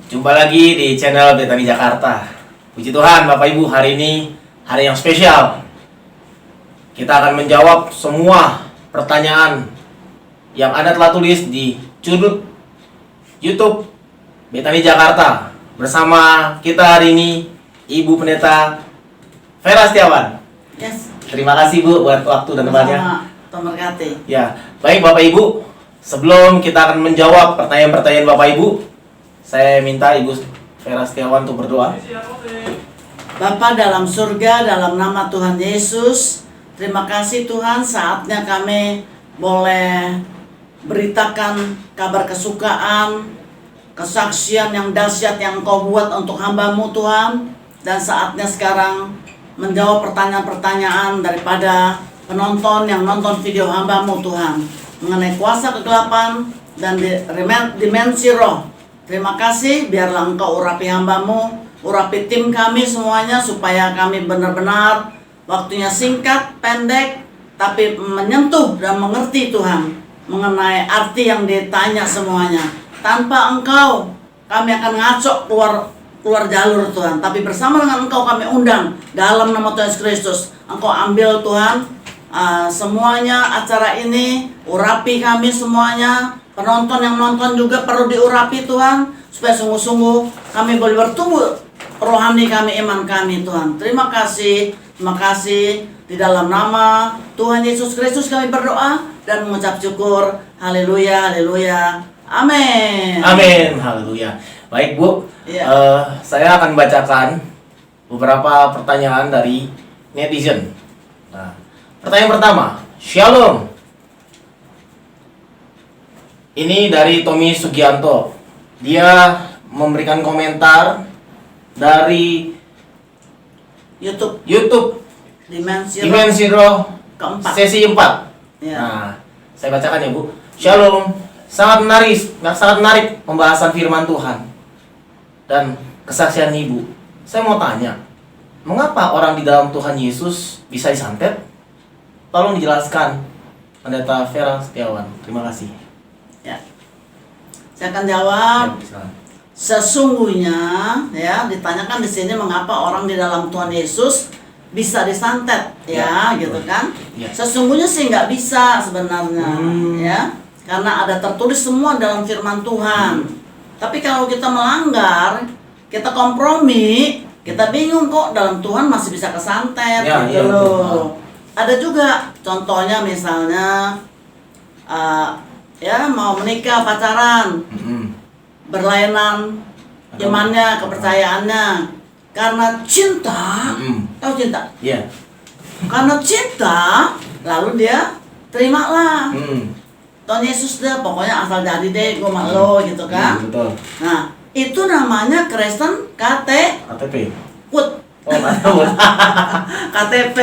Jumpa lagi di channel Betani Jakarta. Puji Tuhan Bapak Ibu, hari ini hari yang spesial. Kita akan menjawab semua pertanyaan yang Anda telah tulis di sudut YouTube Betani Jakarta. Bersama kita hari ini Ibu Pendeta Vera Setiawan. Yes. Terima kasih Bu buat waktu dan tempatnya. Pemerhati. Ya, baik Bapak Ibu. Sebelum kita akan menjawab pertanyaan-pertanyaan Bapak Ibu, saya minta Ibu Vera Setiawan untuk berdoa. Bapa dalam surga, dalam nama Tuhan Yesus, terima kasih Tuhan, saatnya kami boleh beritakan kabar kesukaan, kesaksian yang dahsyat yang Engkau buat untuk hamba-Mu Tuhan. Dan saatnya sekarang menjawab pertanyaan-pertanyaan daripada penonton yang nonton video hamba-Mu Tuhan, mengenai kuasa kegelapan dan dimensi roh. Terima kasih, biarlah Engkau urapi hamba-Mu, urapi tim kami semuanya, supaya kami benar-benar waktunya singkat, pendek, tapi menyentuh dan mengerti Tuhan, mengenai arti yang ditanya semuanya. Tanpa Engkau, kami akan ngaco keluar jalur Tuhan, tapi bersama dengan Engkau kami undang dalam nama Tuhan Yesus Kristus. Engkau ambil Tuhan semuanya acara ini, urapi kami semuanya. Penonton yang nonton juga perlu diurapi Tuhan, supaya sungguh-sungguh kami boleh bertumbuh rohani kami, iman kami Tuhan. Terima kasih di dalam nama Tuhan Yesus Kristus kami berdoa dan mengucap syukur. Haleluya, haleluya, amin. Amin, haleluya. Baik Bu, Ya. Saya akan bacakan beberapa pertanyaan dari netizen. Nah, pertanyaan pertama, Shalom. Ini dari Tommy Sugianto. Dia memberikan komentar dari YouTube Dimensi Roh keempat. sesi 4. Ya. Nah, saya bacakan ya Bu. Shalom. Sangat menarik pembahasan firman Tuhan dan kesaksian Ibu. Saya mau tanya, mengapa orang di dalam Tuhan Yesus bisa disantet? Tolong dijelaskan, Pendeta Vera Setiawan. Terima kasih. Ya. Saya akan jawab. Ya, silakan. Sesungguhnya, ya, ditanyakan di sini mengapa orang di dalam Tuhan Yesus bisa disantet, ya, gitu kan? Ya. Sesungguhnya sih nggak bisa sebenarnya, ya, karena ada tertulis semua dalam firman Tuhan. Tapi kalau kita melanggar, kita kompromi, kita bingung kok dalam Tuhan masih bisa kesantet, Ya, gitu iya, loh. Ada juga contohnya misalnya, ya mau menikah, pacaran, berlainan imannya, kepercayaannya, karena cinta, tahu cinta? Iya. Karena cinta, lalu dia terimalah. Tuhan Yesus deh, pokoknya asal jadi deh, gue sama lo, gitu kan? Betul. Nah, itu namanya Kristen KTP. Put. Oh, betul. KTP.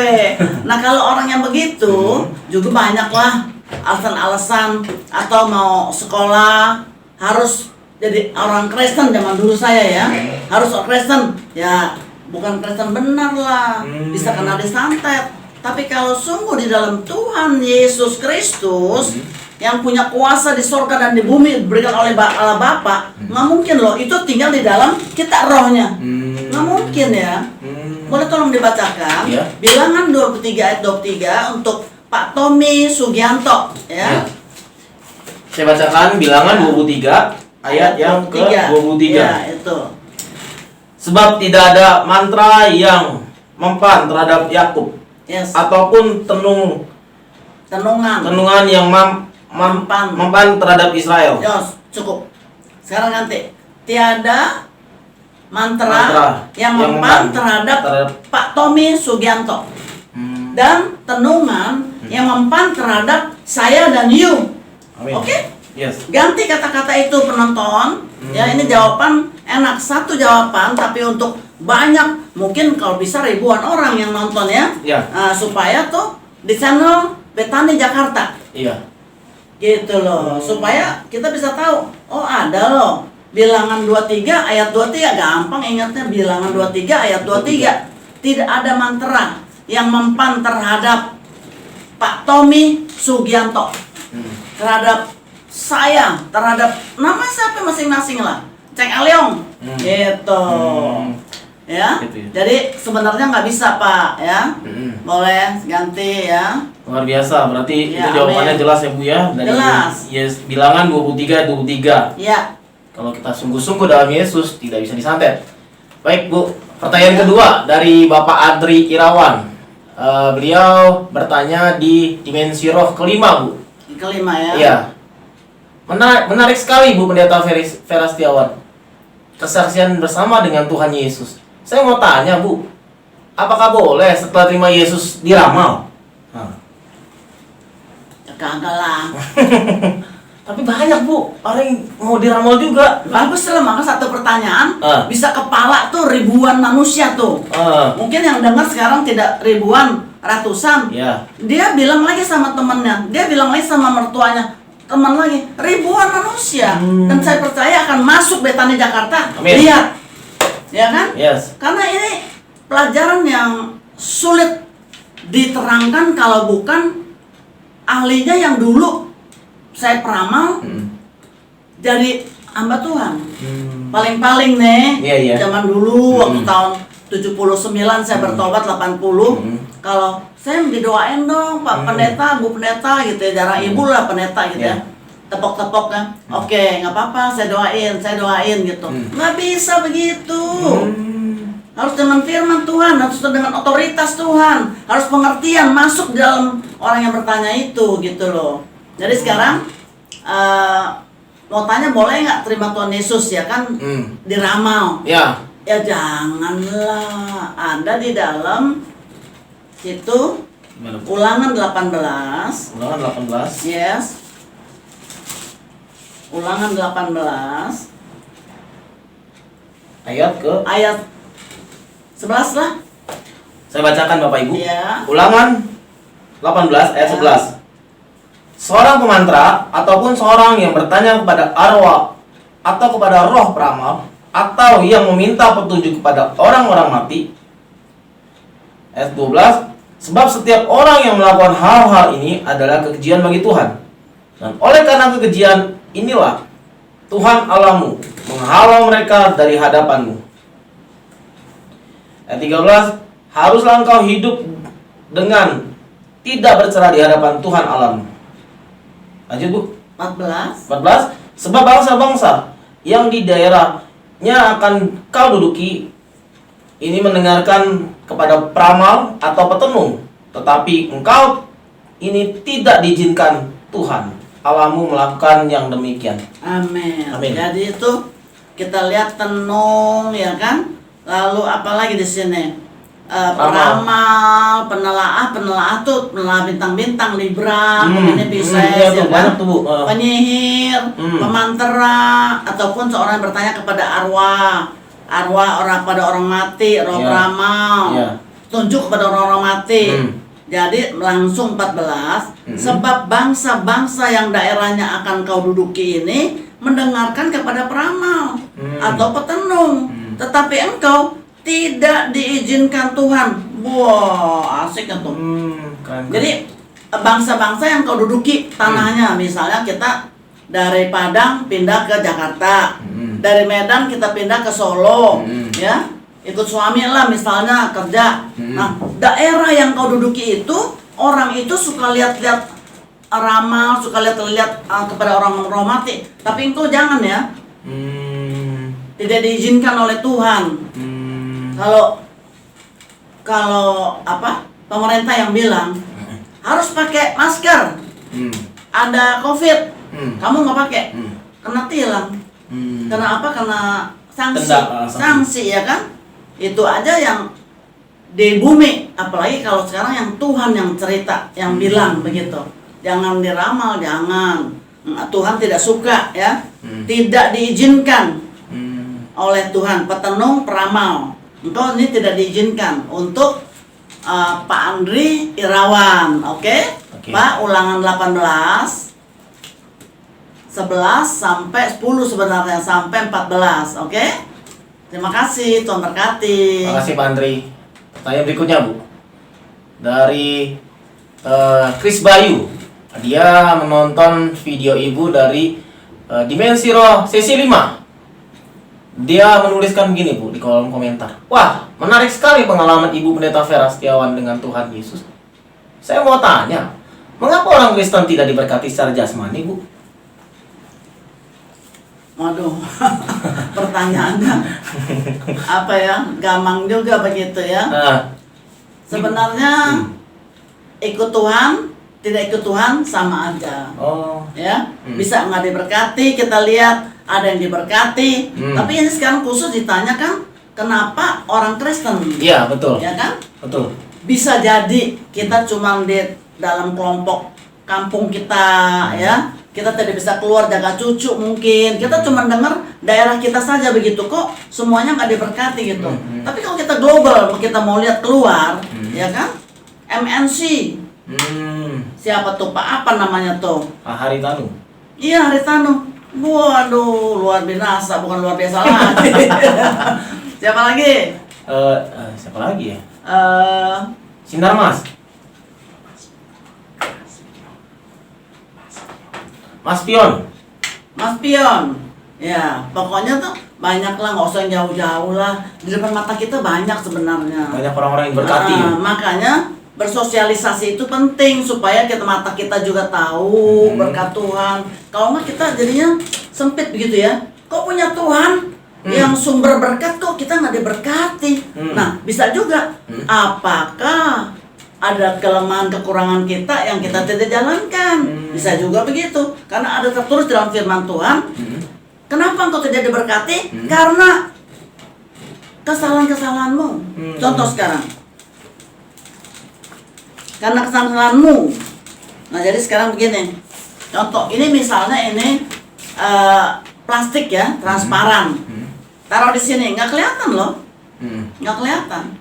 Nah, kalau orang yang begitu juga banyak lah alasan-alasan, atau mau sekolah harus jadi orang Kristen. Zaman dulu saya ya, harus orang Kristen. Ya, bukan Kristen benar lah, bisa kena disantet. Tapi kalau sungguh di dalam Tuhan Yesus Kristus yang punya kuasa di sorga dan di bumi diberikan oleh Allah Bapa, nggak mungkin loh itu tinggal di dalam kita rohnya. Nggak mungkin ya. Boleh tolong dibacakan? Ya. Bilangan 23 ayat 23 untuk Pak Tommy Sugianto, ya. Saya bacakan Bilangan 23 ayat yang ke-23. Ya, itu. Sebab tidak ada mantra yang mempan terhadap Yakub, Yes. ataupun tenungan yang mempan terhadap Israel. Yos, cukup. Sekarang ganti. Tiada mantra yang mempan terhadap Pak Tommy Sugianto. Dan tenungan yang mempan terhadap saya dan you. Amin. Oke? Yes. Ganti kata-kata itu penonton. Ya, ini jawaban enak, satu jawaban, tapi untuk banyak, mungkin kalau bisa ribuan orang yang nonton ya. Ya. Supaya tuh di channel Betani Jakarta. Iya. Gitu loh, supaya kita bisa tahu, oh ada loh Bilangan 23 ayat 23, gampang ingatnya, Bilangan 23 ayat 23. Tidak ada mantra yang mempan terhadap Pak Tommy Sugianto, terhadap saya, terhadap nama siapa masing-masing lah. cek Aliong gitu. Ya, Gitu ya. jadi sebenarnya nggak bisa Pak ya, boleh ganti ya. Luar biasa, berarti Ya, itu jawabannya amin. jelas ya Bu ya. Dari Jelas. Yes, bilangan 23. Ya, Kalau kita sungguh-sungguh dalam Yesus tidak bisa disantet. Baik Bu, pertanyaan kedua dari Bapak Adri Irawan. Beliau bertanya di dimensi roh kelima Bu. kelima ya. Iya. Menarik sekali Bu Pendeta Vera Setiawan. Kesaksian bersama dengan Tuhan Yesus. Saya mau tanya Bu, apakah boleh setelah terima Yesus diramal? Ya, kagak lah. Tapi banyak Bu, orang yang mau diramal juga. Bagus lah, maka satu pertanyaan Ah. bisa kepala tuh ribuan manusia tuh. Mungkin yang dengar sekarang tidak ribuan, ratusan. Ya. Dia bilang lagi sama temannya, dia bilang lagi sama mertuanya, teman lagi, ribuan manusia. Dan saya percaya akan masuk Betani Jakarta. Amin. Lihat, ya kan? Yes. Karena ini pelajaran yang sulit diterangkan kalau bukan ahlinya yang dulu saya peramal jadi hamba Tuhan. Paling-paling nih, Iya, iya. zaman dulu waktu tahun 79 saya bertobat 80. Kalau saya didoain dong Pak Pendeta, Bu Pendeta gitu ya, jarang ibu lah pendeta gitu ya. Iya. Tepok-tepok kan. Oke, nggak apa-apa, saya doain gitu. Nggak bisa begitu. Harus dengan firman Tuhan, harus dengan otoritas Tuhan, harus pengertian masuk di dalam orang yang bertanya itu gitu loh. Jadi sekarang mau tanya boleh nggak terima Tuhan Yesus ya kan diramal? Ya. Ya janganlah, ada di dalam situ Gimana, Bu? Ulangan 18. Ulangan 18. Yes. Ulangan 18 Ayat ke ayat 11 lah. Saya bacakan Bapak Ibu. Iya. Ulangan 18 ayat Ya. 11. Seorang pemantra ataupun seorang yang bertanya kepada arwah atau kepada roh peramal atau yang meminta petunjuk kepada orang-orang mati. Ayat 12. Sebab setiap orang yang melakukan hal-hal ini adalah kekejian bagi Tuhan. Dan oleh karena kekejian inilah Tuhan Allahmu menghalau mereka dari hadapanmu. Ayat 13. Haruslah engkau hidup dengan tidak berserah di hadapan Tuhan Allahmu. Lanjut Bu. 14. 14. Sebab bangsa-bangsa yang di daerahnya akan kau duduki ini mendengarkan kepada peramal atau petenung, tetapi engkau ini tidak diizinkan Tuhan Allahmu melakukan yang demikian. Amin. Amin. Jadi itu kita lihat tenung ya kan. Lalu apalagi di sini peramal, penelaah tuh penelaah bintang-bintang, Libra, ini Pisces iya tuh, ya banyak kan. tuh, Bu. Penyihir, pemantera, ataupun seorang yang bertanya kepada arwah orang pada orang mati, roh Iya. peramal, Iya. tunjuk kepada orang-orang mati. Jadi langsung 14, sebab bangsa-bangsa yang daerahnya akan kau duduki ini mendengarkan kepada peramal atau petenung, tetapi engkau tidak diizinkan Tuhan. Wah, asik kan tuh. Keren. Jadi bangsa-bangsa yang kau duduki tanahnya, misalnya kita dari Padang pindah ke Jakarta, dari Medan kita pindah ke Solo, ya ikut suami lah misalnya kerja. Nah, daerah yang kau duduki itu, orang itu suka lihat-lihat ramal, suka lihat-lihat kepada orang roh mati. Tapi engkau jangan ya, tidak diizinkan oleh Tuhan. Kalau apa pemerintah yang bilang harus pakai masker, ada COVID, kamu nggak pakai, kena tilang. Kena apa? Kena sanksi, sanksi ya kan? Itu aja yang di bumi, apalagi kalau sekarang yang Tuhan yang cerita, yang bilang begitu. Jangan diramal, jangan. Tuhan tidak suka ya, tidak diizinkan oleh Tuhan. Petenung, peramal, engkau ini tidak diizinkan untuk Pak Andri Irawan, oke? Pak, Ulangan 18 11 sampai 10 sebenarnya, sampai 14, oke? Terima kasih, Tuhan berkati. Terima kasih Pak Andri. Pertanyaan berikutnya Bu, dari Chris Bayu. Dia menonton video Ibu dari Dimensi Roh sesi 5. Dia menuliskan begini Bu di kolom komentar. Wah, menarik sekali pengalaman Ibu Pendeta Vera Setiawan dengan Tuhan Yesus. Saya mau tanya, mengapa orang Kristen tidak diberkati secara jasmani, Bu? Waduh, pertanyaannya apa ya? Gampang juga begitu ya. Nah, Sebenarnya ikut Tuhan, tidak ikut Tuhan sama aja. oh, Ya, bisa nggak diberkati, kita lihat ada yang diberkati. Tapi ini sekarang khusus ditanya kan, kenapa orang Kristen? iya betul, Ya kan? betul. Bisa jadi kita cuma di dalam kelompok kampung kita ya, kita tidak bisa keluar jaga cucu mungkin, kita cuma dengar daerah kita saja begitu kok, semuanya nggak diberkati gitu. Tapi kalau kita global, kita mau lihat keluar, ya kan, MNC, siapa tuh Pak, apa namanya tuh? Haritanu. Iya, Haritanu. Waduh, luar biasa, bukan luar biasa lagi. Siapa lagi? Siapa lagi ya? eh Sinar Mas. Mas Pion. Mas Pion, ya pokoknya tuh banyak lah, nggak usah jauh-jauh lah. Di depan mata kita banyak sebenarnya. Banyak orang-orang yang berkati. Makanya bersosialisasi itu penting supaya mata kita juga tahu berkat Tuhan. Kalau nggak kita jadinya sempit begitu ya. Kok punya Tuhan yang sumber berkat kok kita nggak diberkati? Nah bisa juga. Apakah ada kelemahan kekurangan kita yang kita tidak jalankan? Bisa juga begitu. Karena ada tertulis dalam firman Tuhan. Kenapa engkau tidak diberkati? Karena kesalahan-kesalahanmu. Contoh sekarang. Karena kesalahan-kesalahanmu. Nah jadi sekarang begini. Contoh, ini misalnya ini plastik ya, transparan. Taruh di sini, nggak kelihatan loh. Nggak kelihatan.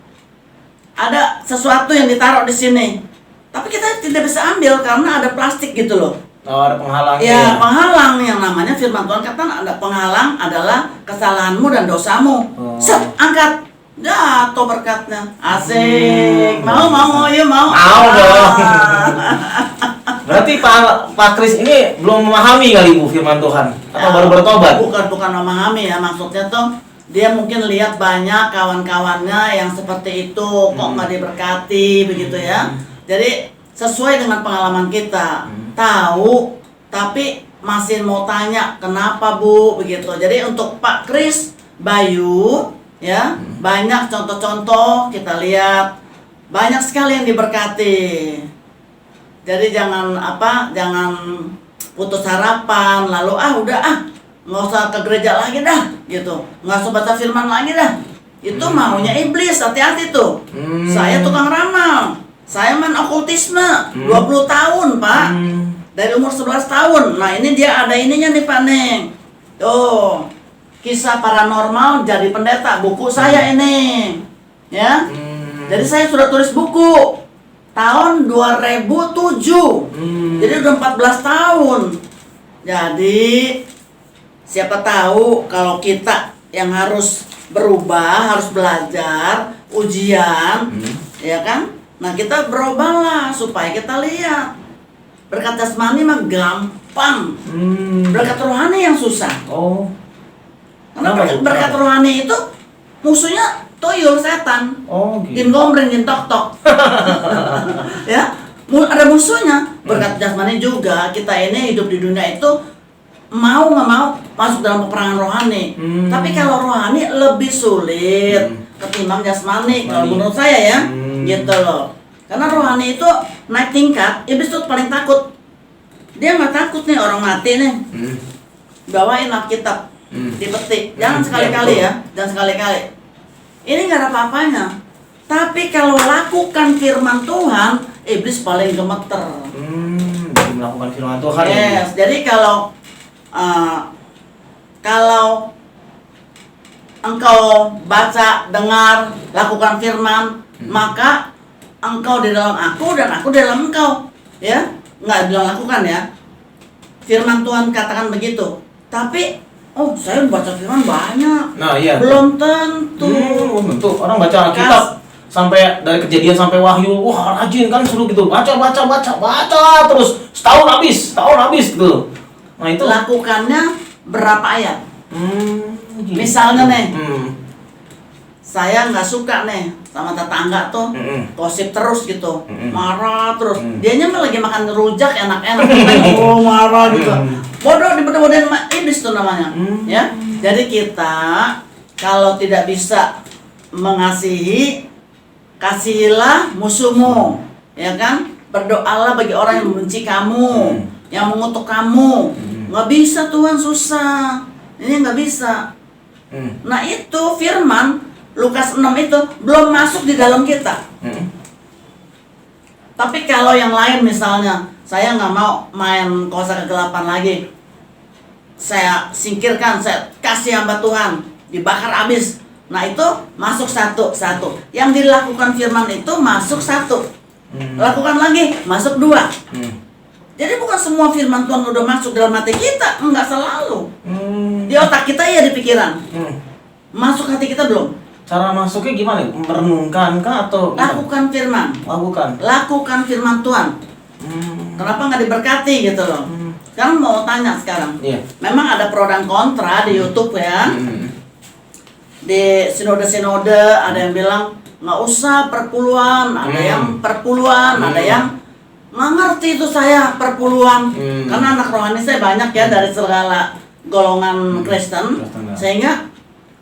Ada sesuatu yang ditaruh di sini. Tapi kita tidak bisa ambil karena ada plastik gitu loh. Oh, ada penghalangnya. Ya, penghalang yang namanya firman Tuhan kata ada penghalang adalah kesalahanmu dan dosamu. Set, angkat. Jatuh berkatnya. Asik. Mau, yuk mau. Mau dong. Berarti Pak Kris ini belum memahami kali Bu firman Tuhan atau baru bertobat? Bukan memahami ya, maksudnya tuh dia mungkin lihat banyak kawan-kawannya yang seperti itu kok nggak diberkati begitu ya. Jadi sesuai dengan pengalaman kita, tahu tapi masih mau tanya kenapa Bu begitu. Jadi untuk Pak Kris, Bayu ya, banyak contoh-contoh kita lihat, banyak sekali yang diberkati. Jadi jangan putus harapan lalu nggak usah ke gereja lagi dah gitu, nggak usah baca firman lagi dah, itu maunya iblis. Hati-hati tuh. Saya tukang ramal, saya main okultisme 20 tahun Pak, dari umur 11 tahun. Nah ini dia ada ininya nih Pak Neng, tuh kisah paranormal jadi pendeta, buku saya ini ya. Jadi saya sudah tulis buku tahun 2007. Jadi udah 14 tahun. Jadi siapa tahu kalau kita yang harus berubah, harus belajar, ujian, ya kan? Nah kita berubahlah supaya kita lihat. Berkat jasmani mah gampang. Berkat rohani yang susah. Oh. Karena berkat rohani itu musuhnya tuyul, setan. Oh gitu. Jin gombreng, jin tok-tok. Ya, ada musuhnya. Berkat jasmani juga, kita ini hidup di dunia itu mau nggak mau masuk dalam peperangan rohani. Tapi kalau rohani lebih sulit ketimbang jasmani kalau menurut saya ya. Gitu loh. Karena rohani itu naik tingkat, iblis tuh paling takut. Dia nggak takut nih orang mati nih. Bawain Alkitab, dipetik. Jangan sekali-kali ya, jangan sekali-kali. Ini nggak ada apa-apanya. Tapi kalau lakukan firman Tuhan, iblis paling gemeter. Jadi melakukan firman Tuhan. Yes, jadi kalau engkau baca, dengar, lakukan firman, maka engkau di dalam aku dan aku di dalam engkau. Ya, nggak bilang lakukan ya. Firman Tuhan katakan begitu. Tapi saya baca firman banyak. Nah, iya. Belum tentu. Tentu. Orang baca Alkitab sampai dari Kejadian sampai Wahyu, wah rajin kan, suruh gitu. Baca terus setahun habis gitu. Nah, itu Lakukannya berapa ayat? Misalnya nih, Hmm. saya nggak suka nih sama tetangga tuh gosip terus gitu, marah terus. Dianya mah lagi makan rujak enak-enak, oh marah gitu. Bodoh dibodoh-bodohin sama iblis tuh namanya. Ya, jadi kita kalau tidak bisa mengasihi, kasihilah musuhmu, ya kan? Berdoalah bagi orang yang membenci kamu, yang mengutuk kamu. Nggak bisa Tuhan, susah. Ini nggak bisa. Nah itu firman Lukas 6 itu belum masuk di dalam kita. Tapi kalau yang lain misalnya, saya nggak mau main kuasa kegelapan lagi. Saya singkirkan, saya kasih hamba Tuhan, dibakar habis. Nah itu masuk satu. Yang dilakukan firman itu masuk satu. Lakukan lagi, masuk 2. Jadi bukan semua firman Tuhan udah masuk dalam hati kita, enggak selalu. Di otak kita ya, di pikiran. Masuk hati kita belum. Cara masuknya gimana? Merenungkan kah atau Lakukan firman. Lakukan firman Tuhan. Kenapa nggak diberkati gitu loh? Sekarang mau tanya sekarang. Memang ada pro dan kontra di YouTube ya. Di sinode-sinode ada yang bilang nggak usah perpuluhan, ada yang perpuluhan, ada yang nggak ngerti itu saya perpuluhan. Karena anak rohani saya banyak ya dari segala golongan Kristen, sehingga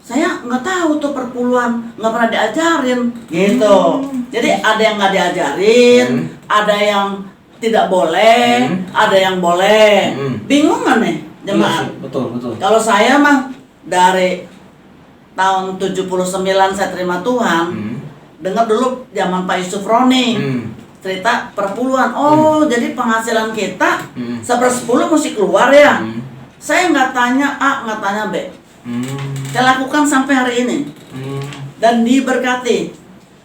saya nggak tahu tuh perpuluhan, nggak pernah diajarin gitu. Jadi ada yang nggak diajarin, ada yang tidak boleh, ada yang boleh. Bingung kan nih jemaat? Betul. Kalau saya mah dari tahun 79 saya terima Tuhan. Dengar dulu zaman Pak Yusuf Roni cerita perpuluhan. Oh jadi penghasilan kita 1/10 mesti keluar ya. Saya nggak tanya A, nggak tanya B. Saya lakukan sampai hari ini dan diberkati.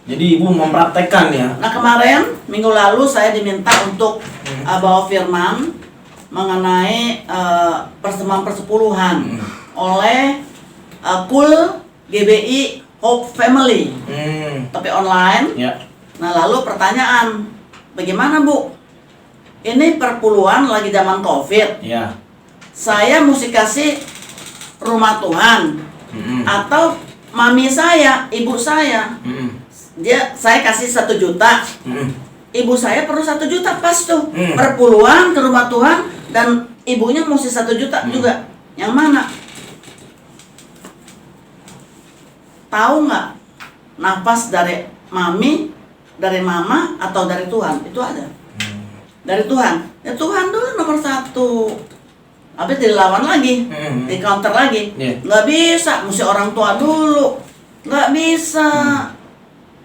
Jadi ibu mempraktekkan ya. Nah kemarin minggu lalu saya diminta untuk bawa firman mengenai persembahan persepuluhan oleh Kul GBI Hope Family, tapi online. Nah lalu pertanyaan, bagaimana Bu? Ini perpuluhan lagi zaman COVID. Saya mesti kasih rumah Tuhan atau mami saya, ibu saya, saya kasih 1 juta, ibu saya perlu 1 juta pas tuh perpuluhan ke rumah Tuhan dan ibunya mesti 1 juta juga. Yang mana? Tahu nggak? Nafas dari mami, dari mama atau dari Tuhan? Itu ada. Dari Tuhan. Ya Tuhan dulu nomor 1. Habis dilawan lagi, di counter lagi. Nggak bisa, mesti orang tua dulu. Nggak bisa.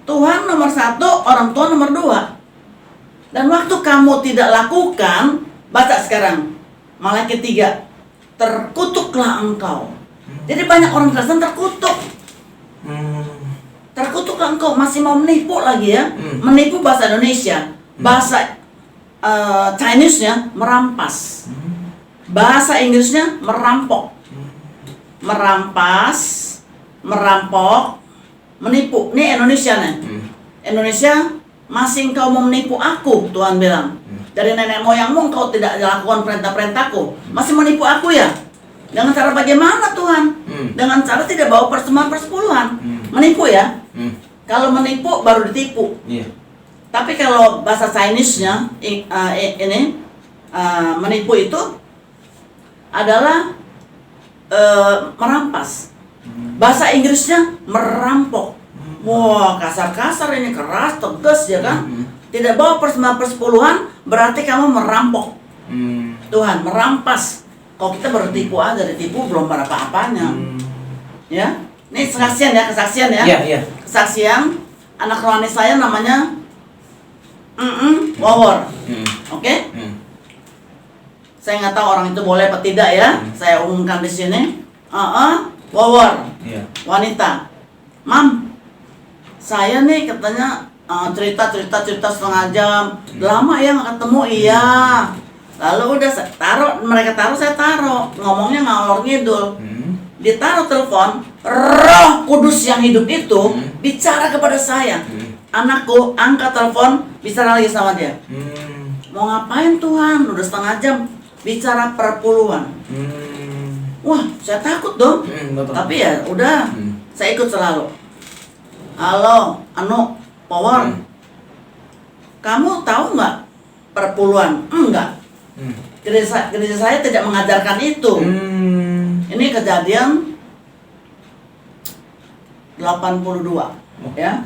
Tuhan nomor 1, orang tua nomor 2. Dan waktu kamu tidak lakukan, baca sekarang Malaikat 3, terkutuklah engkau. Jadi banyak orang Kristen terkutuk. Terkutuklah engkau, masih mau menipu lagi ya. Menipu bahasa Indonesia. Bahasa Chinese-nya merampas. Bahasa Inggrisnya merampok. Merampas, merampok, menipu. Ini Indonesia nih. Indonesia, masih engkau mau menipu aku, Tuhan bilang. Dari nenek moyangmu engkau tidak lakukan perintah-perintahku. Masih menipu aku ya? Dengan cara bagaimana Tuhan? Dengan cara tidak bawa persembahan persepuluhan. Menipu ya? Kalau menipu baru ditipu. Tapi kalau bahasa Chinese-nya ini menipu itu adalah merampas. Bahasa Inggrisnya merampok. Wah, kasar-kasar ini, keras, tegas ya kan? Tidak bawa persembahan persepuluhan berarti kamu merampok. Tuhan merampas. Kalau kita baru tipu aja, ditipu belum apa-apanya. Ya. Ini kesaksian ya. Kesaksian anak rohani saya namanya Wawor. Oke? Saya nggak tahu orang itu boleh apa tidak ya. Saya umumkan di sini. Wawor. Wanita. Mam, saya nih katanya cerita setengah jam. Lama ya nggak ketemu. Iya. Lalu udah mereka taruh, saya taruh. Ngomongnya ngalor ngidul. Ditaruh telepon, Roh Kudus yang hidup itu bicara kepada saya. Anakku, angkat telepon, bicara lagi sama dia. Mau ngapain Tuhan? Udah setengah jam bicara perpuluhan. Wah, saya takut dong. Betul. Tapi ya udah, saya ikut selalu. Halo, Power. Kamu tahu nggak perpuluhan? Enggak. Gereja saya tidak mengajarkan itu. Ini kejadian 82, ya.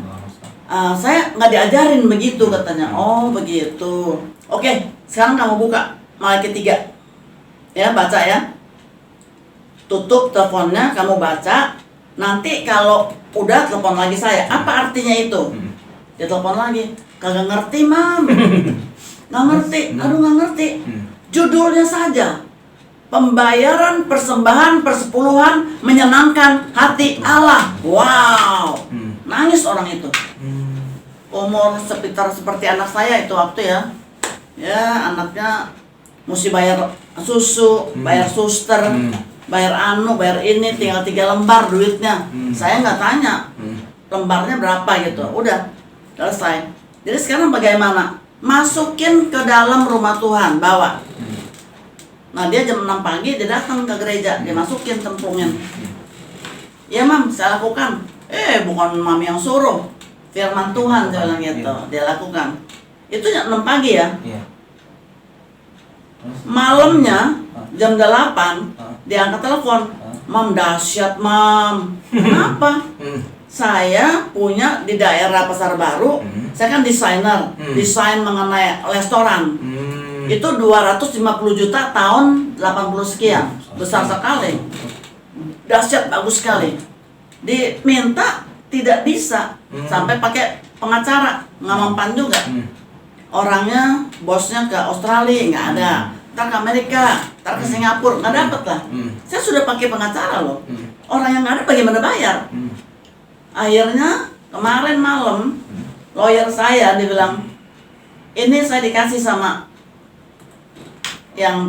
Saya nggak diajarin begitu katanya. Oh begitu. Oke, sekarang kamu buka Malaikat 3. Ya, baca ya. Tutup teleponnya, kamu baca. Nanti kalau udah telepon lagi saya. Apa artinya itu? Dia telepon lagi. Kagak ngerti, Mam. Nggak ngerti. Aduh, nggak ngerti. Judulnya saja. Pembayaran persembahan persepuluhan menyenangkan hati Allah. Wow. Nangis orang itu. Umur sekitar seperti anak saya itu waktu ya. Ya, anaknya mesti bayar susu, bayar suster, bayar bayar ini, tinggal 3 lembar duitnya. Saya nggak tanya lembarnya berapa gitu. Udah selesai. Jadi sekarang bagaimana? Masukin ke dalam rumah Tuhan, bawa. Nah, dia jam 6 pagi dia datang ke gereja, dia masukin, cemplungin. Ya, Mam, saya lakukan. Bukan Mami yang suruh. Firman Tuhan, saya bilang gitu. Dia lakukan. Itu jam 6 pagi ya. Malamnya jam 8 dia angkat telepon. Mam, dahsyat, Mam. Kenapa? Saya punya di daerah Pasar Baru, saya kan desainer, desain mengenai restoran. Itu 250 juta tahun 80 sekian. Besar sekali. Dahsyat, bagus sekali. Diminta tidak bisa, sampai pakai pengacara, nggak mempan juga. Orangnya, bosnya ke Australia, nggak ada. Ntar ke Amerika, ntar ke Singapura, nggak dapet lah. Saya sudah pakai pengacara loh. Orang yang nggak ada bagaimana bayar? Akhirnya kemarin malam, lawyer saya dia bilang, ini saya dikasih sama yang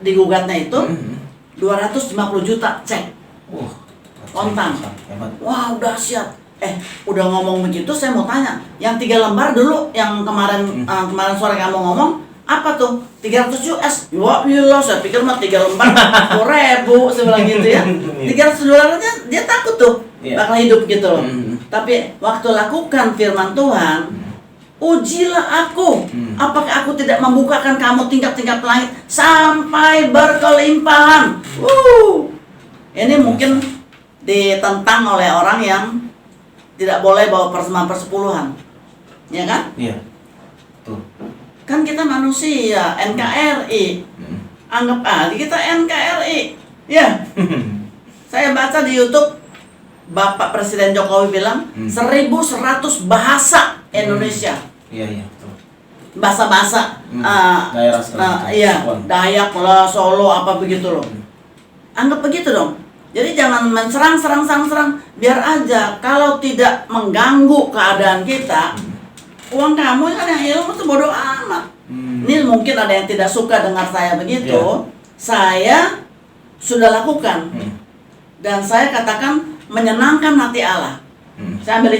digugatnya itu 250 juta cek kontan. Wow, dahsyat. Udah ngomong begitu, saya mau tanya, yang 3 lembar dulu, yang kemarin sore kamu ngomong, apa tuh? 300 US. Wah, iya, saya pikir mah 3 lembar 10.000, saya bilang gitu ya. 300 dolarnya dia takut tuh bakal hidup gitu loh. Tapi waktu lakukan firman Tuhan, ujilah aku, apakah aku tidak membukakan kamu tingkap-tingkap langit sampai berkelimpahan. Ini mungkin ditentang oleh orang yang tidak boleh bawa persembahan persepuluhan, ya kan? Iya, tuh. Kan kita manusia, NKRI. Anggap aja kita NKRI. Ya. Saya baca di YouTube, Bapak Presiden Jokowi bilang 1.100 bahasa Indonesia. Iya, tuh. Bahasa-bahasa daerah Dayak lah, Solo, apa begitu loh. Anggap begitu dong. Jadi jangan serang. Biar aja, kalau tidak mengganggu keadaan kita, uang kamu kan yang hilang itu bodoh amat. Ini mungkin ada yang tidak suka dengar saya begitu. Saya sudah lakukan. Dan saya katakan menyenangkan hati Allah. Saya ambil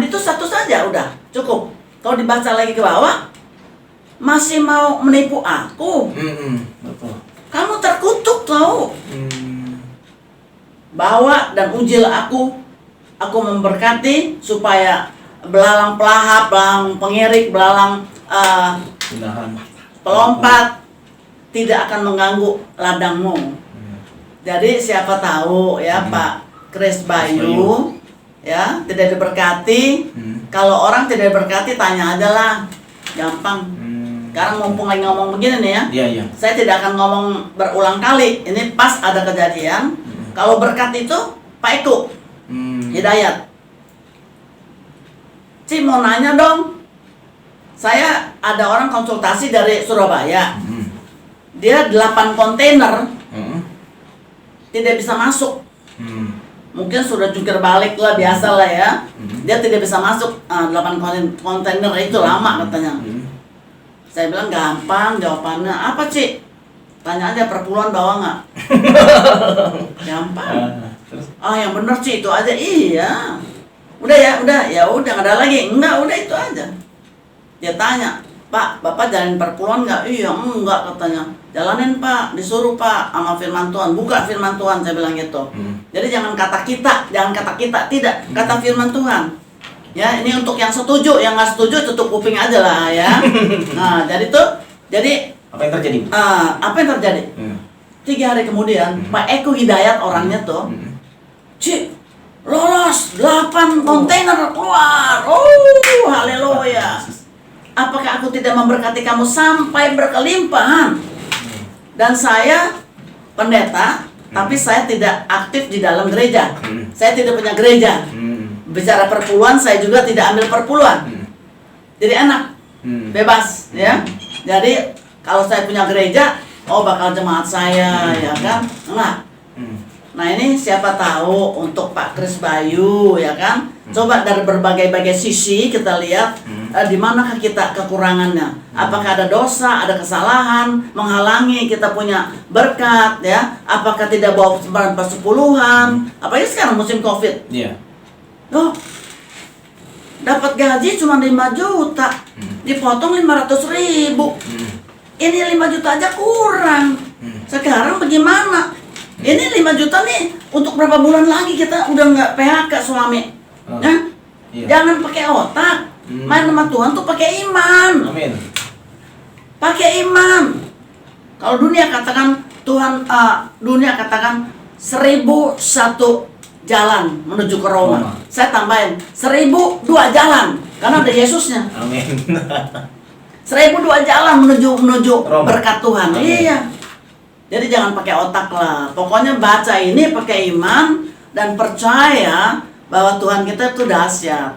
itu satu saja udah cukup. Kalau dibaca lagi ke bawah, masih mau menipu aku. Betul. Kamu terkutuk tahu. Bawa dan ujilah aku memberkati supaya belalang pelahap, belalang pengirik, belalang pelompat tidak akan mengganggu ladangmu. Jadi siapa tahu ya Pak Kris Bayu ya tidak diberkati. Kalau orang tidak diberkati tanya aja lah, gampang. Sekarang mumpung lagi ngomong begini nih ya, saya tidak akan ngomong berulang kali. Ini pas ada kejadian. Kalau berkat itu Pak Eko Hidayat. Mau nanya dong. Saya ada orang konsultasi dari Surabaya. Dia 8 kontainer tidak bisa masuk. Mungkin sudah jungkir balik lah, biasa lah ya. Dia tidak bisa masuk 8 kontainer itu lama katanya. Saya bilang gampang jawabannya. Apa Cik? Tanya aja perpuluhan bawa nggak? Gampang. Yang bener Cik itu aja. Iya. Udah nggak ada lagi. Enggak, udah itu aja. Dia tanya, Pak, Bapak jalanin perpuluhan nggak? Iya, enggak katanya. Jalanin Pak, disuruh Pak sama firman Tuhan. Buka firman Tuhan, saya bilang gitu. Jadi jangan kata kita, tidak. Kata firman Tuhan. Ya, ini untuk yang setuju, yang nggak setuju tutup kuping aja lah ya. Nah, jadi apa yang terjadi? apa yang terjadi? 3 hari kemudian, Pak Eko Hidayat orangnya tuh, Cik, lolos 8 kontainer keluar. Oh, haleluya. Apakah aku tidak memberkati kamu sampai berkelimpahan? Dan saya pendeta, tapi saya tidak aktif di dalam gereja. Saya tidak punya gereja. Bicara perpuluhan, saya juga tidak ambil perpuluhan. Jadi enak, bebas, ya. Jadi kalau saya punya gereja, bakal jemaat saya, ya kan? Enggak. Nah ini siapa tahu untuk Pak Kris Bayu, ya kan? Coba dari berbagai sisi kita lihat di manakah kita kekurangannya. Apakah ada dosa, ada kesalahan menghalangi kita punya berkat, ya? Apakah tidak bawa persepuluhan? Apalagi sekarang musim Covid. Iya. Loh, dapat gaji cuma 5 juta, dipotong 500.000. Ini 5 juta aja kurang. Sekarang bagaimana? Ini 5 juta nih, untuk berapa bulan lagi kita udah nggak PHK suami? Ya? Iya. Jangan pakai otak, main sama Tuhan tuh pakai iman. Amin. Pakai iman. Kalau dunia katakan dunia katakan 1001 jalan menuju ke Roma. Saya tambahin 1002 jalan, karena ada Yesusnya. Amin. 1002 jalan menuju Roma. berkat Tuhan. Amin. Iya. Jadi jangan pakai otak lah. Pokoknya baca ini pakai iman dan percaya bahwa Tuhan kita itu dahsyat.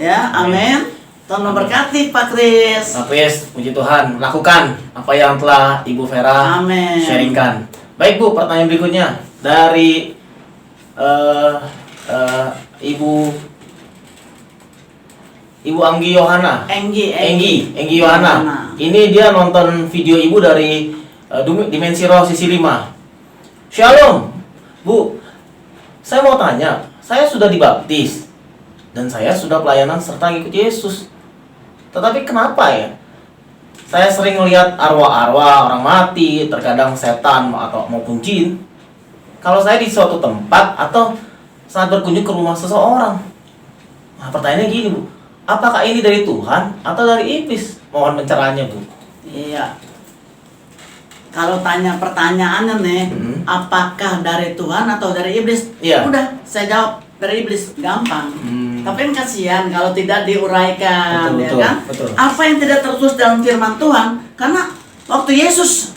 Ya, amin. Tuhan memberkati Pak Kris. Pak Kris, puji Tuhan, lakukan apa yang telah Ibu Vera Amin. sharingkan. Baik Bu, pertanyaan berikutnya dari Ibu Anggi Yohana. Enggi Yohana. Ini dia nonton video Ibu dari Dimensi Roh sisi 5. Shalom, Bu. Saya mau tanya, saya sudah dibaptis dan saya sudah pelayanan serta ngikut Yesus. Tetapi kenapa ya? Saya sering melihat arwah-arwah orang mati, terkadang setan atau maupun jin. Kalau saya di suatu tempat atau saat berkunjung ke rumah seseorang. Nah, pertanyaannya gini, Bu. Apakah ini dari Tuhan atau dari iblis? Mohon pencerahannya, Bu. Iya. Kalau tanya pertanyaannya nih, apakah dari Tuhan atau dari iblis? Iya. Udah, saya jawab dari iblis, gampang. Tapi kan kasihan kalau tidak diuraikan, ya kan? Betul. Apa yang tidak tertulis dalam firman Tuhan? Karena waktu Yesus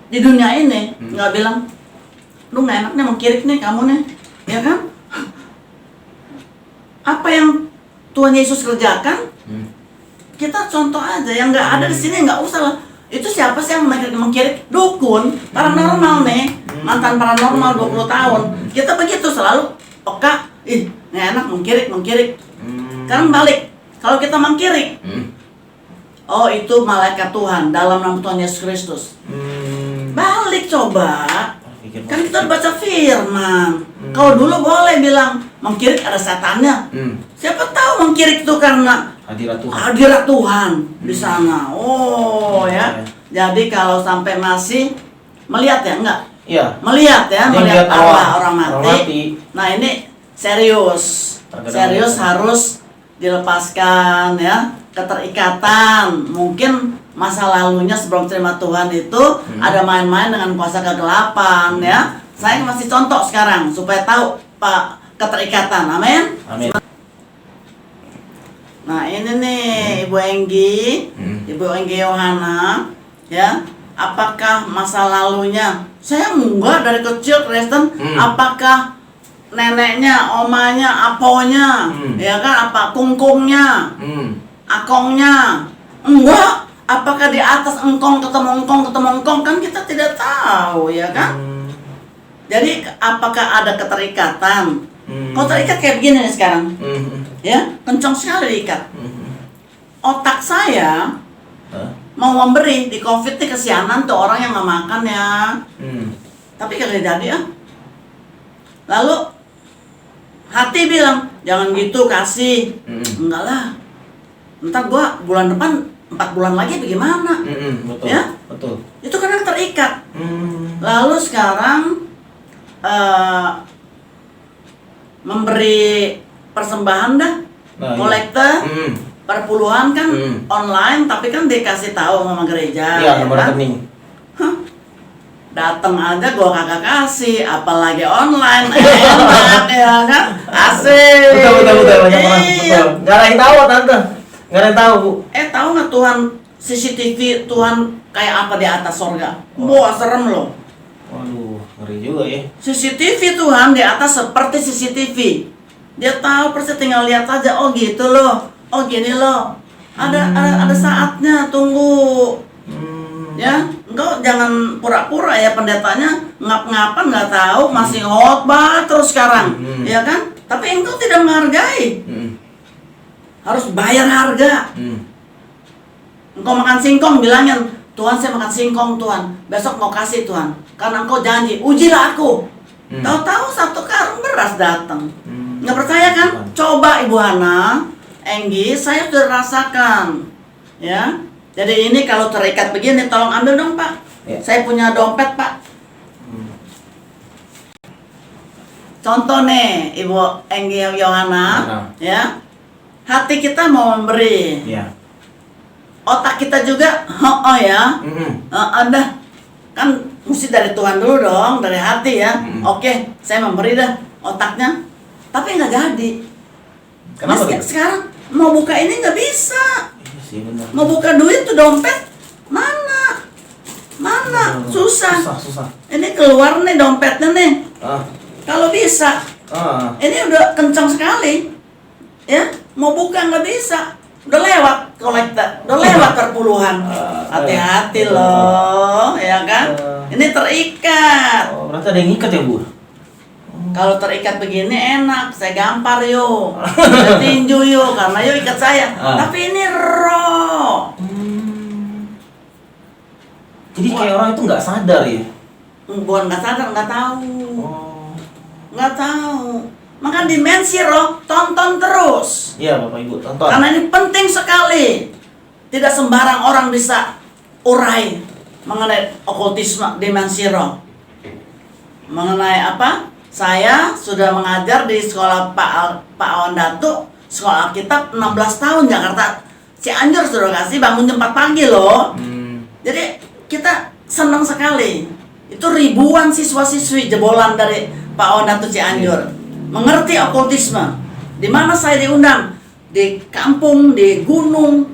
di dunia ini nggak bilang, lu nggak enaknya mengkirik nih kamu nih, ya kan? Apa yang Tuhan Yesus kerjakan? Kita contoh aja, yang nggak ada di sini nggak usah lah. Itu siapa sih yang mengkirik? Dukun, paranormal nih, mantan paranormal 20 tahun. Kita begitu selalu peka, nggak enak mengkirik. Sekarang balik, kalau kita mengkirik, oh itu malaikat Tuhan dalam nama Tuhan Yesus Kristus. Balik coba, kan kita baca firman. Kalau dulu boleh bilang mengkirik ada setannya. Siapa tahu mengkirik itu karena hadirat Tuhan di sana. Oh ya. Jadi kalau sampai masih melihat ya enggak? Iya. Melihat ya, melihat arwah orang mati. mati. Nah, ini serius. Serius harus dilepaskan ya, keterikatan. Mungkin masa lalunya sebelum terima Tuhan itu ada main-main dengan kuasa kegelapan ya. Saya masih contoh sekarang supaya tahu Pak keterikatan. Amin. Amin. Nah ini nih Ibu Enggi Yohana, ya. Apakah masa lalunya? Saya enggak dari kecil Kristen. Apakah neneknya, omanya, aponya, ya kan? Apa kungkungnya, akongnya? Enggak. Apakah di atas engkong ketemu engkong kan kita tidak tahu, ya kan? Jadi apakah ada keterikatan? Kalau terikat kayak begini nih sekarang, ya kencang sekali diikat. Otak saya mau memberi di COVID nih, kesianan tuh orang yang nggak makan ya. Tapi kagak jadi ya. Lalu hati bilang jangan gitu, kasih. Enggak lah. Ntar gua bulan depan 4 bulan lagi bagaimana? Betul. Ya? Betul. Itu kadang terikat. Hmm. Lalu sekarang memberi persembahan dah, Nah, iya. kolekte, Hmm. perpuluhan kan online, tapi kan dikasih tahu sama gereja. Iya, nomor kan? rekening. Datang aja gua kagak kasih, apalagi online. Enak ya kan? Asik. Betul banyak orang. Iya. Betul. Nggak ada yang tahu tante. Nggak ada yang tahu bu. Tahu nggak Tuhan CCTV Tuhan kayak apa di atas sorga? Wah serem loh. Waduh, ngeri juga ya. CCTV Tuhan di atas seperti CCTV. Dia tahu persis, tinggal lihat aja. Oh gitu loh. Oh gini loh. Ada saatnya, tunggu. Ya, engkau jangan pura-pura ya, pendetanya ngap-ngapan nggak tahu, masih khotbah terus sekarang, ya kan? Tapi engkau tidak menghargai. Harus bayar harga. Engkau makan singkong, bilangin, Tuhan saya makan singkong Tuhan, besok mau kasih Tuhan, karena engkau janji, ujilah aku. Tahu-tahu 1 karung beras datang. Nggak percaya kan? Coba Ibu Hana, Enggi, saya sudah rasakan, ya. Jadi ini kalau terikat begini, tolong ambil dong Pak. Ya. Saya punya dompet Pak. Contoh nih Ibu Enggi Yohana, ya. Hati kita mau memberi. Iya. Otak kita juga, ya. Ada kan mesti dari Tuhan dulu dong, dari hati ya. Oke, saya memberi dah otaknya, tapi nggak jadi. Kenapa gitu? Sekarang mau buka ini nggak bisa. Iya sih benar. Mau buka duit tuh dompet mana? Susah. Ini keluar nih dompetnya nih. Kalau bisa, ini udah kencang sekali, ya. Mau buka nggak bisa. Udah lewat kolektor, udah lewat perpuluhan. Hati-hati loh, ya kan? Ini terikat. Oh, berarti ada yang ikat ya bu? Kalau terikat begini enak, saya gampar yuk, saya tinju yuk, karena yuk ikat saya. Tapi ini roh. Jadi kayak orang itu nggak sadar ya? Bukan nggak sadar, nggak tahu. Nggak tahu. Maka dimensi roh, tonton terus. Iya Bapak Ibu, tonton. Karena ini penting sekali. Tidak sembarang orang bisa urai mengenai okultisme dimensi roh. Mengenai apa? Saya sudah mengajar di sekolah Pak Awan Datu, sekolah Alkitab 16 tahun Jakarta. Cianjur sudah kasih bangun jam 4 pagi loh. Jadi kita senang sekali. Itu ribuan siswa-siswi jebolan dari Pak Awan Datu Cianjur. Mengerti okultisme. Di mana saya diundang? Di kampung, di gunung,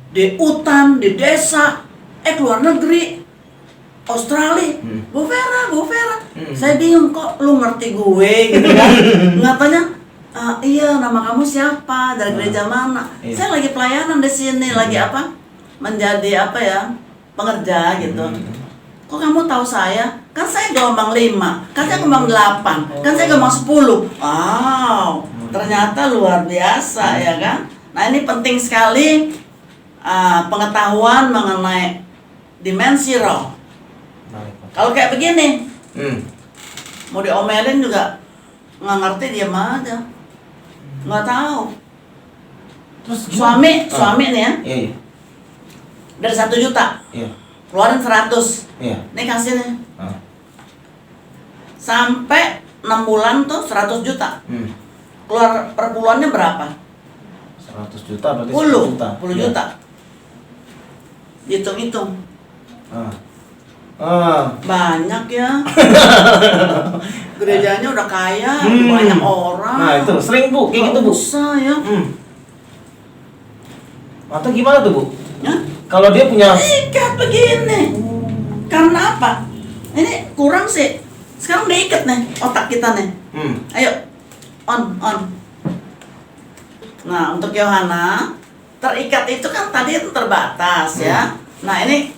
di hutan, di desa, keluar negeri. Australia, Bu Vera, saya bingung kok lu ngerti gue gitu kan? Ngatanya, iya nama kamu siapa, dari gereja mana? Saya lagi pelayanan di sini, lagi apa? Menjadi apa ya, pengerja gitu. Kok kamu tahu saya? Kan saya gelombang 5, kan saya gelombang 8, kan saya gelombang 10. Wow, ternyata luar biasa ya kan? Nah ini penting sekali pengetahuan mengenai dimensi roh. Kalau kayak begini, mau diomelin juga nggak ngerti, diam aja, nggak tahu. Terus Suami nih ya, Iya. dari 1 juta, Iya. keluarin 100, Iya. nih kasih nih, sampai 6 bulan tuh 100 juta, keluar perpuluhannya berapa? 100 juta berarti 10 juta. 10 juta, hitung-hitung. Banyak ya. Gerejanya udah kaya, banyak orang. Nah itu sering bu, kayak gitu bu. Usah ya. Atau gimana tuh bu? Hah? Kalau dia punya Ikat begini. Karena apa? Ini kurang sih. Sekarang diikat nih otak kita nih. Ayo, on. Nah untuk Yohana, terikat itu kan tadi itu terbatas ya. Nah ini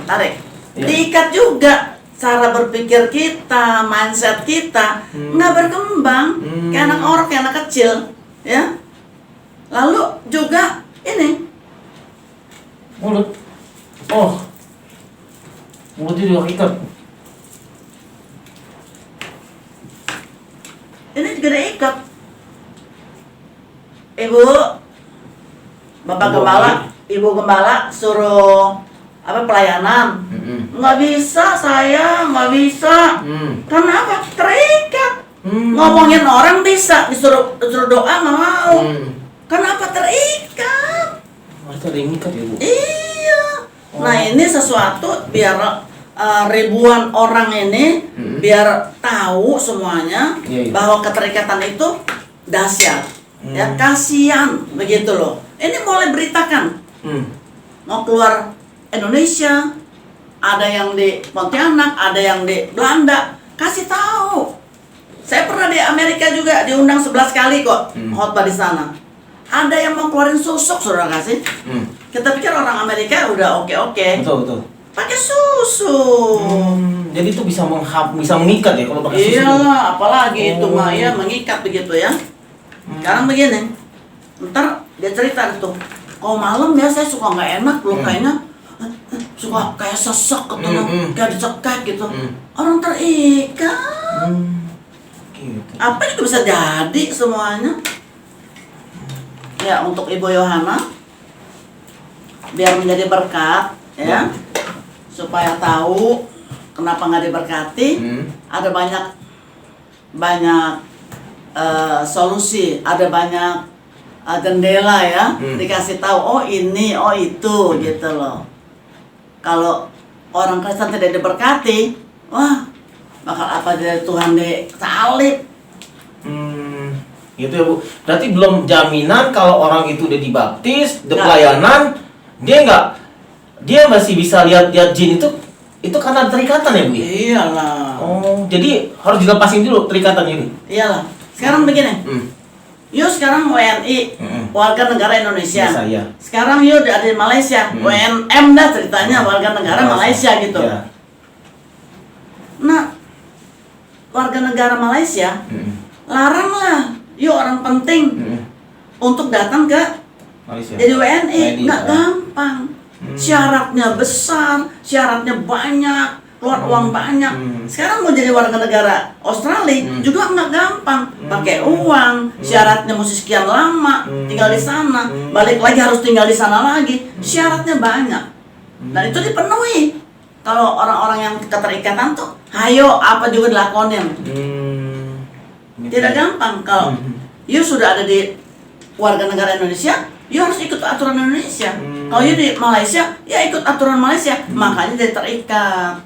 tarik. Diikat juga cara berpikir kita, mindset kita nggak berkembang kayak anak orang, kayak anak kecil, ya. Lalu juga ini mulut. Mulutnya juga ikat. Ini juga diikat. Ibu, Bapak Ibu, Gembala, ibu gembala suruh pelayanan. Nggak bisa, saya nggak bisa. Kenapa? Terikat. Ngomongin orang bisa, disuruh doa nggak mau. Kenapa terikat? Itu ada yang ngikat ya, Bu? Iya. Nah, ini sesuatu biar ribuan orang ini biar tahu semuanya bahwa keterikatan itu dahsyat. Ya, kasihan begitu loh. Ini mulai beritakan. Mau keluar Indonesia, ada yang di Pontianak, ada yang di Belanda, kasih tahu. Saya pernah di Amerika juga diundang 11 kali kok khotbah di sana. Ada yang mau keluarin susuk, saudara kasih. Kita pikir orang Amerika udah oke-oke. Betul. Pakai susu. Jadi itu bisa mengikat ya kalau pakai susu. Iyalah, apalagi itu mah ya mengikat begitu ya. Sekarang begini, ntar dia cerita itu. Oh malam ya saya suka nggak enak loh kayaknya. Suka kayak sesek gitu, kayak dicekek gitu. Orang terikat. Gitu. Apa itu bisa jadi semuanya? Ya, untuk Ibu Yohana biar menjadi berkat ya, supaya tahu kenapa nggak diberkati. Ada banyak solusi, ada banyak jendela ya, dikasih tahu oh ini, oh itu gitu loh. Kalau orang Kristen tidak diberkati, wah bakal apa dari Tuhan disalib. Gitu ya, Bu. Berarti belum jaminan kalau orang itu udah dibaptis, udah pelayanan, dia masih bisa lihat jin itu karena terikatan ya, Bu? Iyalah. Oh, jadi harus dilepasin dulu terikatan ini. Iyalah. Sekarang begini. Yuk sekarang WNI, warga negara Indonesia. Saya. Sekarang yuk ada di Malaysia, WNM dah ceritanya, warga negara Malaysia gitu. Ya. Nah, warga negara Malaysia, laranglah, yuk orang penting untuk datang ke Malaysia. jadi WNI, nggak ya. gampang. Syaratnya besar, syaratnya banyak, keluar uang banyak. Sekarang mau jadi warga negara Australia juga nggak gampang, pakai uang, syaratnya mesti sekian lama, tinggal di sana, balik lagi harus tinggal di sana lagi, syaratnya banyak. Dan itu dipenuhi. Kalau orang-orang yang keterikatan tuh, hayo apa juga dilakonin. Tidak gampang. Kalau you sudah ada di warga negara Indonesia, you harus ikut aturan Indonesia. Kalau you di Malaysia, ya ikut aturan Malaysia. Makanya dia terikat.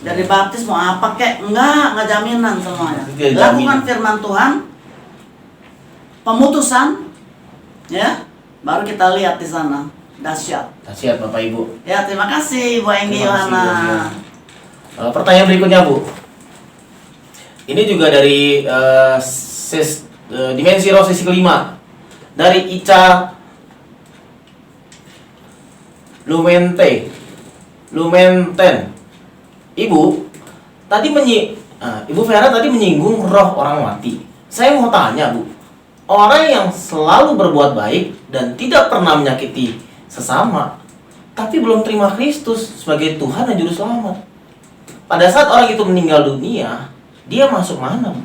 Dari baptis mau apa kek? Enggak jaminan semuanya. Lakukan firman Tuhan, pemutusan, ya, baru kita lihat di sana. Dahsyat. Dahsyat Bapak Ibu. Ya, terima kasih Bu Enggi Yohana. Pertanyaan berikutnya, Bu. Ini juga dari dimensi roh sesi kelima. Dari Ica Lumenten. Ibu Vera tadi menyinggung roh orang mati. Saya mau tanya, Bu. Orang yang selalu berbuat baik dan tidak pernah menyakiti sesama, tapi belum terima Kristus sebagai Tuhan dan Juru Selamat. Pada saat orang itu meninggal dunia, dia masuk mana, Bu?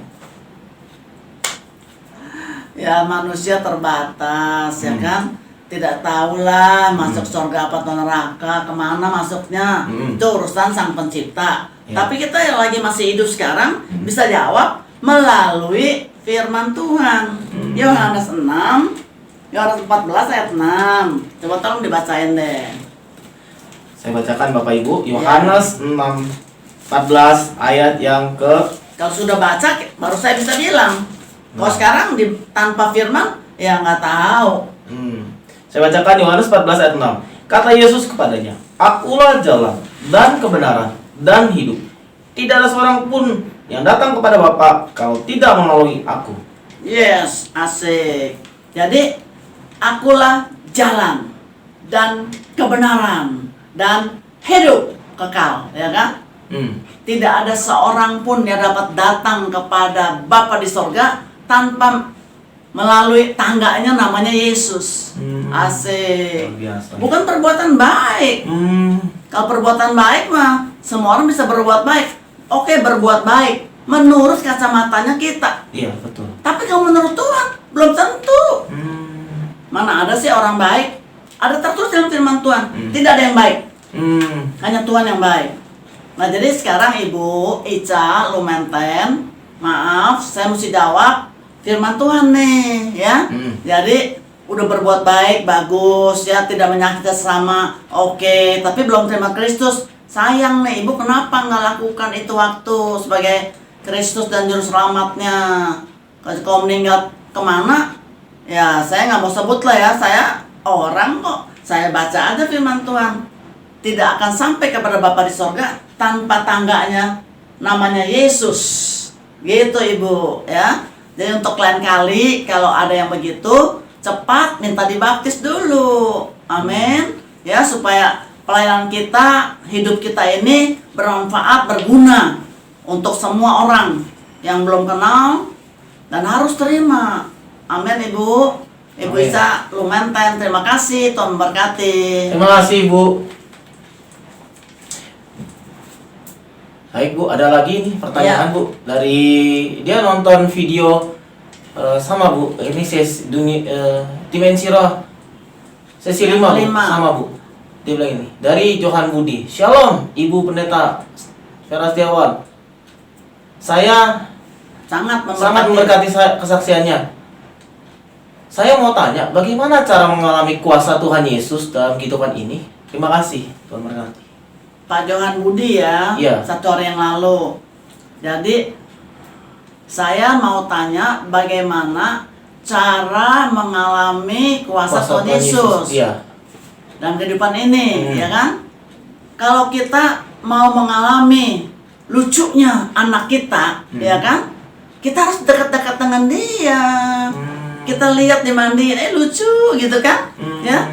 Ya manusia terbatas, ya kan? Tidak tahulah masuk surga apa atau neraka, kemana masuknya. Itu urusan Sang Pencipta. Tapi kita yang lagi masih hidup sekarang bisa jawab melalui firman Tuhan. Yohanes 6, Yohanes 14 ayat 6. Coba tolong dibacain deh. Saya bacakan Bapak Ibu, Yohanes 6:14 ayat yang ke. Kalau sudah baca baru saya bisa bilang. Kalau sekarang tanpa firman ya nggak tahu. Saya bacakan Yohanes 14 ayat 6. Kata Yesus kepadanya, Akulah jalan dan kebenaran dan hidup. Tidak ada seorang pun yang datang kepada Bapa kalau tidak melalui aku. Yes, asik. Jadi akulah jalan dan kebenaran dan hidup kekal, ya kan? Tidak ada seorang pun yang dapat datang kepada Bapa di sorga tanpa melalui tangganya namanya Yesus. Asik. Bukan perbuatan baik. Kalau perbuatan baik mah semua orang bisa berbuat baik. Oke, berbuat baik menurut kacamatanya kita. Iya, betul. Tapi kalau menurut Tuhan belum tentu. Mana ada sih orang baik Ada tertulis dalam firman Tuhan, tidak ada yang baik. Hanya Tuhan yang baik. Nah, jadi sekarang Ibu Ica Lumenten, maaf, saya mesti jawab firman Tuhan nih, ya. Jadi udah berbuat baik, bagus, ya, tidak menyakiti sesama, oke. Tapi belum terima Kristus. Sayang nih, Ibu kenapa nggak lakukan itu waktu sebagai Kristus dan Juru Selamatnya? Kalau meninggal kemana? Ya, saya nggak mau sebut lah ya, saya orang kok. Saya baca aja firman Tuhan. Tidak akan sampai kepada Bapa di sorga tanpa tangganya namanya Yesus. Gitu Ibu, ya. Jadi untuk lain kali kalau ada yang begitu, cepat minta dibaptis dulu. Amin. Ya, supaya pelayanan kita, hidup kita ini bermanfaat, berguna untuk semua orang yang belum kenal dan harus terima. Amin Ibu. Ibu Ica Lumenten, terima kasih, Tuhan memberkati. Terima kasih Bu. Baik Bu, ada lagi nih pertanyaan Bu dari dia nonton video sama Bu. Ini Dimensi Roh sesi 5 Bu, sama Bu. Dia bilang ini dari Johan Budi. Shalom Ibu Pendeta Vera Setiawan. Saya sangat memberkati kesaksiannya. Saya mau tanya, bagaimana cara mengalami kuasa Tuhan Yesus dalam kehidupan ini? Terima kasih, Tuhan memberkati. Pak Johan Budi ya, Iya. 1 hari yang lalu. Jadi saya mau tanya bagaimana cara mengalami kuasa Tuhan Yesus Iya. dalam kehidupan ini, ya kan? Kalau kita mau mengalami lucunya anak kita, ya kan? Kita harus dekat-dekat dengan dia. Kita lihat dimandiin, lucu gitu kan? Ya.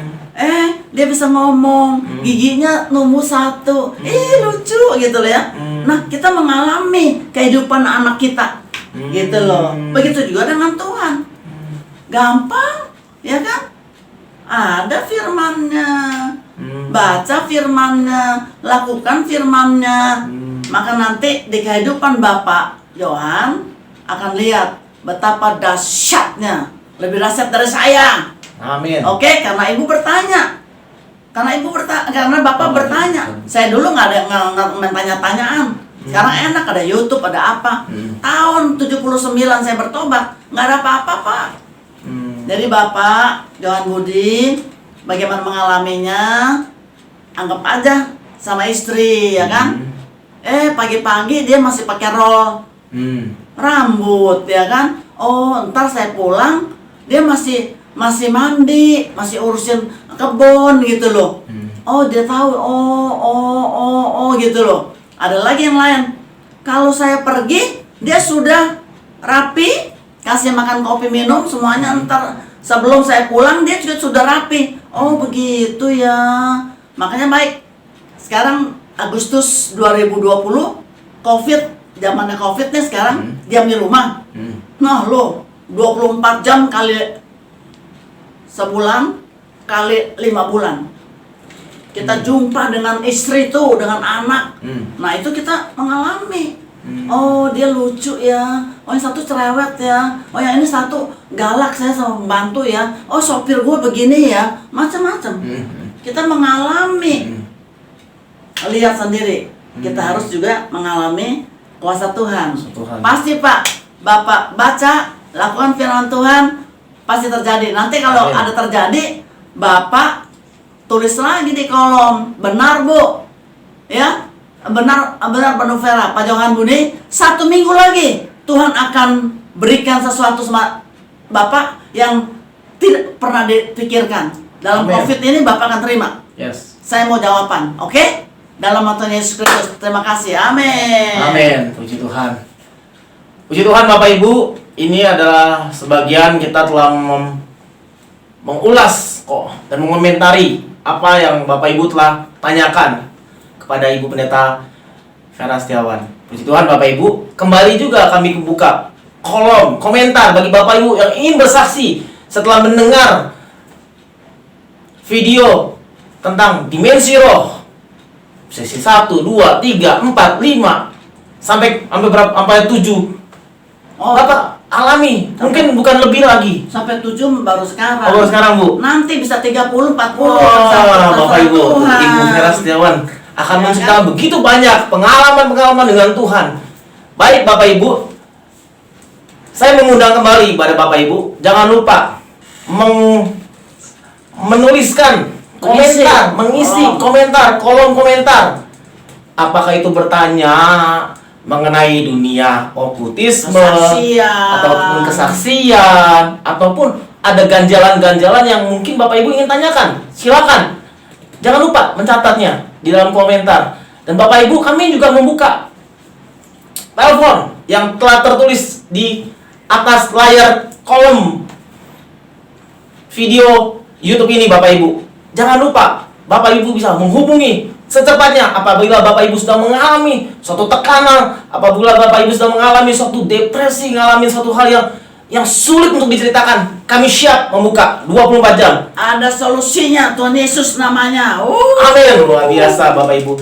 Dia bisa ngomong, giginya numbuh 1. Lucu gitu loh ya. Nah, kita mengalami kehidupan anak kita. Gitu loh. Begitu juga dengan Tuhan. Gampang, ya kan? Ada firman-Nya. Baca firman-Nya, lakukan firman-Nya. Maka nanti di kehidupan Bapak Johan akan lihat betapa dahsyatnya. Lebih dahsyat dari saya. Amin. Oke, karena Ibu bertanya. Karena Bapak bertanya. Saya dulu nggak tanya-tanyaan. Sekarang enak, ada YouTube, ada apa. Tahun 79 saya bertobat, nggak ada apa-apa, Pak. Jadi Bapak Johan Budi, bagaimana mengalaminya? Anggap aja sama istri, ya kan? Pagi-pagi dia masih pakai roll rambut, ya kan? Oh, ntar saya pulang, dia masih mandi, masih urusin kebun gitu loh. Oh, dia tahu. Oh gitu loh. Ada lagi yang lain. Kalau saya pergi, dia sudah rapi, kasih makan, kopi, minum semuanya. Ntar sebelum saya pulang dia juga sudah rapi. Oh, begitu ya. Makanya baik. Sekarang Agustus 2020, Covid, zamannya Covid nih sekarang, diam di rumah. Nah, lo 24 jam kali sebulan kali 5 bulan kita jumpa dengan istri tuh, dengan anak. Nah, itu kita mengalami. Oh, dia lucu ya. Oh, yang satu cerewet ya. Oh, yang ini satu galak, saya sama pembantu ya. Oh, sopir gue begini ya. Macam-macam. Kita mengalami. Lihat sendiri. Kita harus juga mengalami kuasa Tuhan. Pasti Pak, Bapak baca, lakukan firman Tuhan, pasti terjadi. Nanti kalau ada terjadi, Bapak tulis lagi di kolom, benar Bu, ya, benar penuh Vera, Pak Johan Budi, 1 minggu lagi Tuhan akan berikan sesuatu sama Bapak yang tidak pernah dipikirkan. Dalam Covid ini Bapak akan terima. Yes. Saya mau jawaban, oke? Dalam nama Tuhan Yesus Kristus, terima kasih, amin. Amin, puji Tuhan. Puji Tuhan Bapak Ibu. Ini adalah sebagian kita telah mengulas dan mengomentari apa yang Bapak Ibu telah tanyakan kepada Ibu Pendeta Vera Setiawan. Puji Tuhan Bapak Ibu. Kembali juga kami buka kolom komentar bagi Bapak Ibu yang ingin bersaksi setelah mendengar video tentang Dimensi Roh sesi 1, 2, 3, 4, 5 sampai berapa? Sampai 7. Bapak alami. Mungkin bukan lebih lagi. Sampai 7 baru sekarang. Oh, baru sekarang, Bu. Nanti bisa 30, 40. Wah, Bapak Ibu, Tuhan. Ibu Vera Setiawan akan Ya, menceritakan kan? begitu banyak pengalaman-pengalaman dengan Tuhan. Baik Bapak Ibu, saya mengundang kembali pada Bapak Ibu, jangan lupa menuliskan komentar, mengisi komentar, kolom komentar. Apakah itu bertanya mengenai dunia okultisme, Kesaksian. ataupun kesaksian, ataupun ada ganjalan-ganjalan yang mungkin Bapak Ibu ingin tanyakan, silakan. Jangan lupa mencatatnya di dalam komentar. Dan Bapak Ibu, kami juga membuka telepon yang telah tertulis di atas layar kolom video YouTube ini, Bapak Ibu. Jangan lupa, Bapak Ibu bisa menghubungi secepatnya apabila Bapak Ibu sudah mengalami suatu tekanan, apabila Bapak Ibu sudah mengalami suatu depresi, mengalami suatu hal yang sulit untuk diceritakan. Kami siap membuka 24 jam. Ada solusinya, Tuhan Yesus namanya. Amin. Luar biasa Bapak Ibu.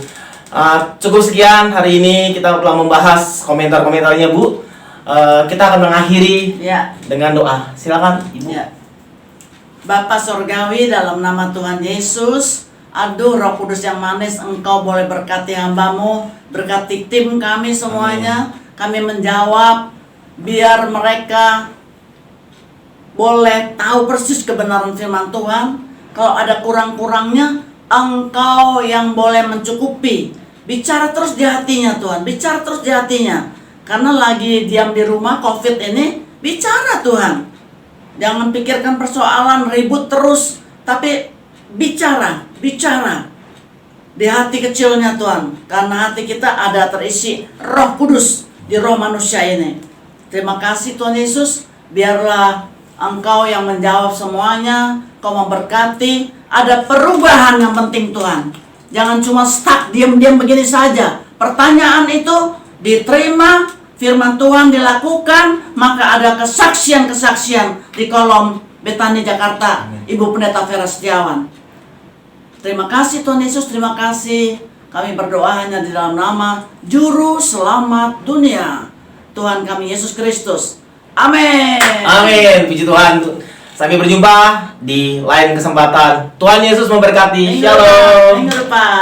Cukup sekian hari ini kita telah membahas komentar-komentarnya, Bu. Kita akan mengakhiri Ya. dengan doa. Silakan Ibu. Ya. Bapa Sorgawi, dalam nama Tuhan Yesus, aduh Roh Kudus yang manis, Engkau boleh berkati hamba-Mu, berkati tim kami semuanya. Kami menjawab, biar mereka boleh tahu persis kebenaran firman Tuhan. Kalau ada kurang-kurangnya, Engkau yang boleh mencukupi. Bicara terus di hatinya Tuhan, bicara terus di hatinya. Karena lagi diam di rumah COVID ini, bicara Tuhan. Jangan pikirkan persoalan ribut terus, tapi bicara di hati kecilnya Tuhan. Karena hati kita ada terisi Roh Kudus di roh manusia ini. Terima kasih Tuhan Yesus, biarlah Engkau yang menjawab semuanya, Kau memberkati, ada perubahan yang penting Tuhan. Jangan cuma stuck diam-diam begini saja. Pertanyaan itu diterima, firman Tuhan dilakukan, maka ada kesaksian-kesaksian di kolom Betani Jakarta. Ibu Pendeta Vera Setiawan. Terima kasih Tuhan Yesus, terima kasih. Kami berdoa hanya di dalam nama Juru Selamat dunia, Tuhan kami Yesus Kristus. Amin. Amin. Puji Tuhan. Sampai berjumpa di lain kesempatan. Tuhan Yesus memberkati. Shalom. Minggu depan.